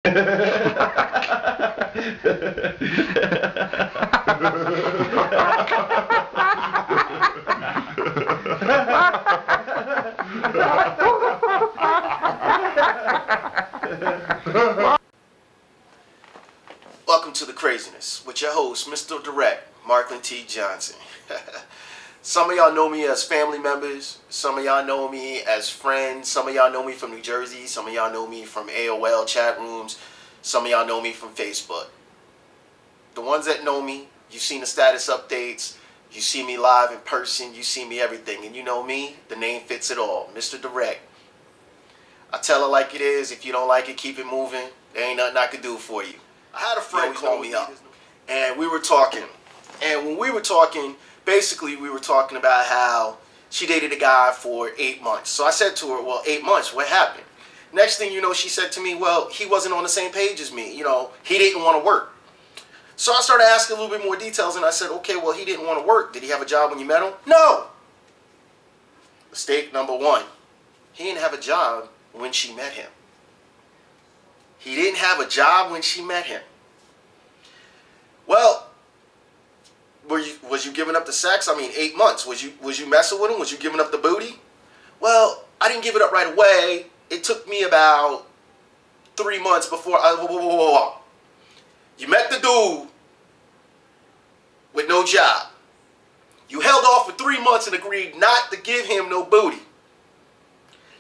Welcome to the craziness with your host, MisterDirect, Marklin T. Johnson. Some of y'all know me as family members. Some of y'all know me as friends. Some of y'all know me from New Jersey. Some of y'all know me from AOL chat rooms. Some of y'all know me from Facebook. The ones that know me, you've seen the status updates. You see me live in person. You see me everything. And you know me, the name fits it all, MisterDirect. I tell it like it is. If you don't like it, keep it moving. There ain't nothing I can do for you. I had a friend call me up, and we were talking. And when we were talking, basically we were talking about how she dated a guy for 8 months. So I said to her, well, 8 months, what happened? Next thing you know, she said to me, well, he wasn't on the same page as me. You know, he didn't want to work. So I started asking a little bit more details, and I said, okay, well, he didn't want to work. Did he have a job when you met him? No. Mistake number one. He didn't have a job when she met him. He didn't have a job when she met him. Well, was you giving up the sex? I mean, 8 months. Was you messing with him? Was you giving up the booty? Well, I didn't give it up right away. It took me about 3 months before You met the dude with no job. You held off for 3 months and agreed not to give him no booty.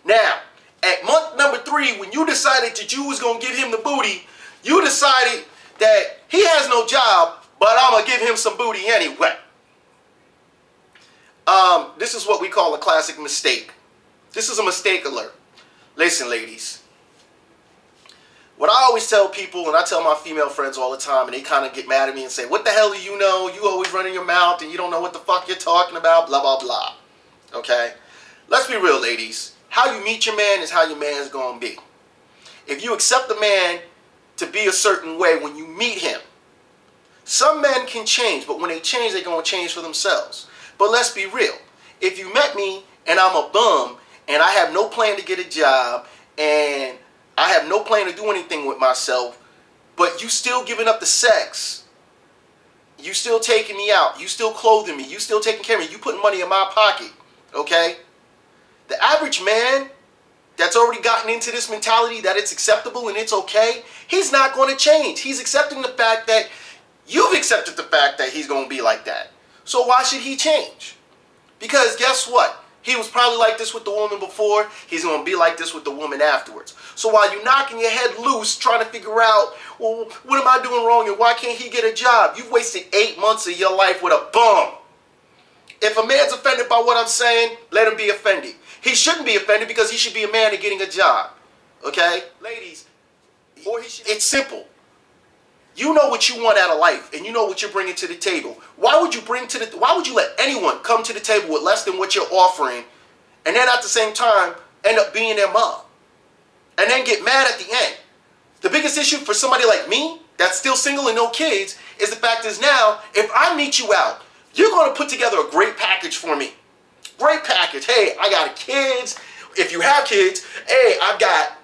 Now, at month number 3, when you decided that you was going to give him the booty, you decided that he has no job, but I'm going to give him some booty anyway. This is what we call a classic mistake. This is a mistake alert. Listen, ladies. What I always tell people, and I tell my female friends all the time, and they kind of get mad at me and say, what the hell do you know? You always running your mouth, and you don't know what the fuck you're talking about, blah, blah, blah. Okay? Let's be real, ladies. How you meet your man is how your man's going to be. If you accept a man to be a certain way when you meet him, some men can change, but when they change, they're going to change for themselves. But let's be real. If you met me and I'm a bum and I have no plan to get a job and I have no plan to do anything with myself, but you still giving up the sex, you still taking me out, you still clothing me, you still taking care of me, you putting money in my pocket, okay? The average man that's already gotten into this mentality that it's acceptable and it's okay, he's not going to change. He's accepting the fact that you've accepted the fact that he's going to be like that. So why should he change? Because guess what? He was probably like this with the woman before. He's going to be like this with the woman afterwards. So while you're knocking your head loose trying to figure out, well, what am I doing wrong and why can't he get a job? You've wasted 8 months of your life with a bum. If a man's offended by what I'm saying, let him be offended. He shouldn't be offended because he should be a man and getting a job. Okay? Ladies, it's simple. You know what you want out of life and you know what you're bringing to the table. Why would you let anyone come to the table with less than what you're offering and then at the same time end up being their mom? And then get mad at the end. The biggest issue for somebody like me that's still single and no kids is the fact is now, if I meet you out, you're going to put together a great package for me. Great package. Hey, I got kids. If you have kids, hey, I've got,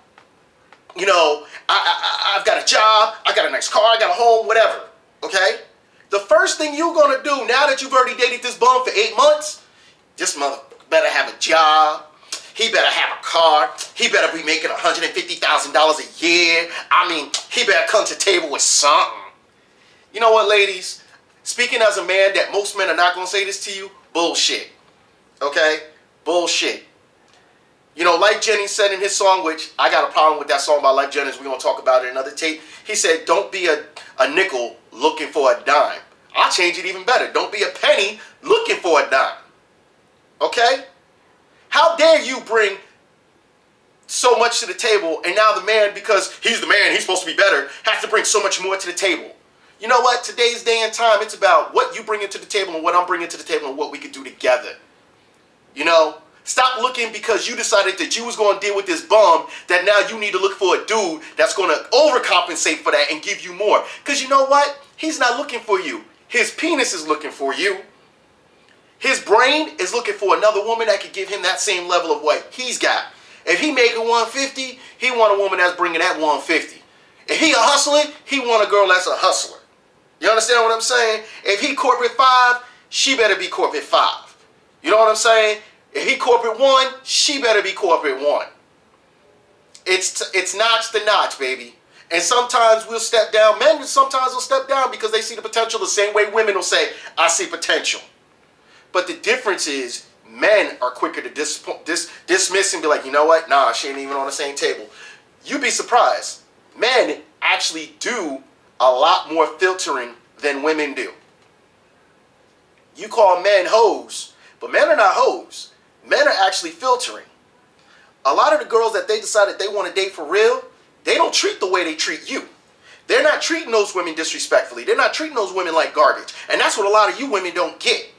you know, I've got a job. I got a nice car. I got a home, whatever. Okay? The first thing you're going to do now that you've already dated this bum for 8 months, this mother better have a job. He better have a car. He better be making $150,000 a year. I mean, he better come to the table with something. You know what, ladies? Speaking as a man that most men are not going to say this to you, bullshit. Okay? Bullshit. You know, like Jennings said in his song, which I got a problem with that song by Life Jennings. We're going to talk about it in another tape. He said, don't be a nickel looking for a dime. I'll change it even better. Don't be a penny looking for a dime. Okay? How dare you bring so much to the table and now the man, because he's the man, he's supposed to be better, has to bring so much more to the table. You know what? Today's day and time, it's about what you bring into the table and what I'm bringing to the table and what we can do together. You know? Stop looking because you decided that you was going to deal with this bum that now you need to look for a dude that's going to overcompensate for that and give you more. Because you know what? He's not looking for you. His penis is looking for you. His brain is looking for another woman that could give him that same level of what he's got. If he making 150, he want a woman that's bringing that 150. If he a hustler, he want a girl that's a hustler. You understand what I'm saying? If he corporate 5, she better be corporate 5. You know what I'm saying? If he corporate 1, she better be corporate 1. It's notch to notch, baby. And sometimes we'll step down. Men sometimes will step down because they see the potential the same way women will say, I see potential. But the difference is men are quicker to dismiss and be like, you know what? Nah, she ain't even on the same table. You'd be surprised. Men actually do a lot more filtering than women do. You call men hoes, but men are not hoes. Men are actually filtering. A lot of the girls that they decide that they want to date for real, they don't treat the way they treat you. They're not treating those women disrespectfully. They're not treating those women like garbage. And that's what a lot of you women don't get.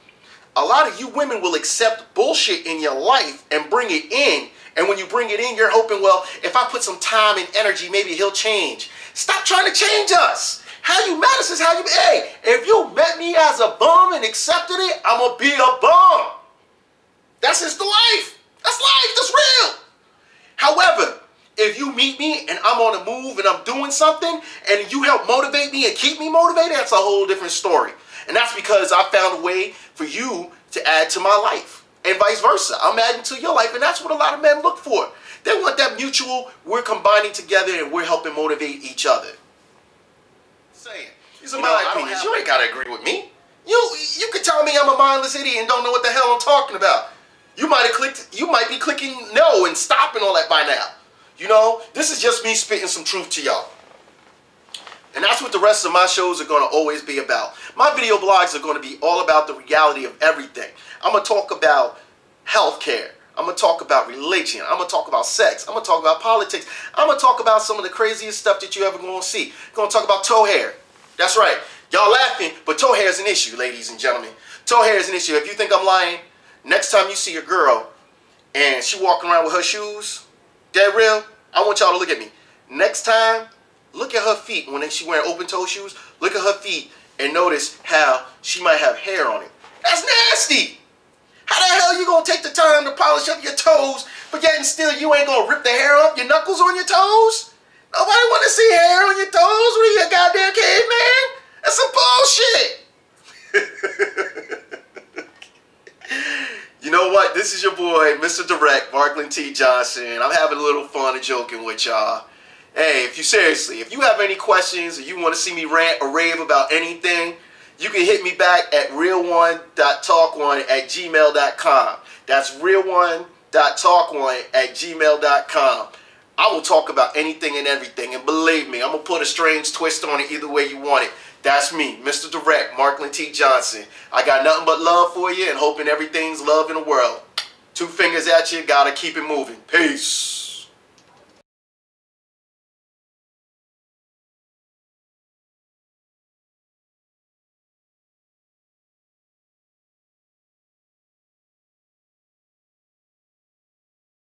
A lot of you women will accept bullshit in your life and bring it in. And when you bring it in, you're hoping, well, if I put some time and energy, maybe he'll change. Stop trying to change us. How you met us is how you... Hey, if you met me as a bum and accepted it, I'm going to be a bum. That's just the life. That's life. That's real. However, if you meet me and I'm on the move and I'm doing something and you help motivate me and keep me motivated, that's a whole different story. And that's because I found a way for you to add to my life and vice versa. I'm adding to your life, and that's what a lot of men look for. They want that mutual, we're combining together and we're helping motivate each other. Saying, these are my opinions. You ain't got to agree with me. You could tell me I'm a mindless idiot and don't know what the hell I'm talking about. You might be clicking no and stopping all that by now. You know, this is just me spitting some truth to y'all. And that's what the rest of my shows are going to always be about. My video blogs are going to be all about the reality of everything. I'm going to talk about healthcare. I'm going to talk about religion. I'm going to talk about sex. I'm going to talk about politics. I'm going to talk about some of the craziest stuff that you ever going to see. I'm going to talk about toe hair. That's right. Y'all laughing, but toe hair is an issue, ladies and gentlemen. Toe hair is an issue. If you think I'm lying, next time you see a girl and she walking around with her shoes, dead real, I want y'all to look at me. Next time, look at her feet when she wearing open toe shoes. Look at her feet and notice how she might have hair on it. That's nasty. How the hell you gonna take the time to polish up your toes, but yet and still you ain't gonna rip the hair off your knuckles on your toes? Nobody wanna see hair on your toes. What are you, a goddamn caveman? That's some bullshit. You know what? This is your boy, MisterDirect, Marklin T. Johnson. I'm having a little fun and joking with y'all. Hey, if you have any questions or you want to see me rant or rave about anything, you can hit me back at real1.talk1@gmail.com. That's real1.talk1@gmail.com. I will talk about anything and everything, and believe me, I'm going to put a strange twist on it either way you want it. That's me, MisterDirect, Marklin T. Johnson. I got nothing but love for you and hoping everything's love in the world. 2 fingers at you, gotta keep it moving. Peace.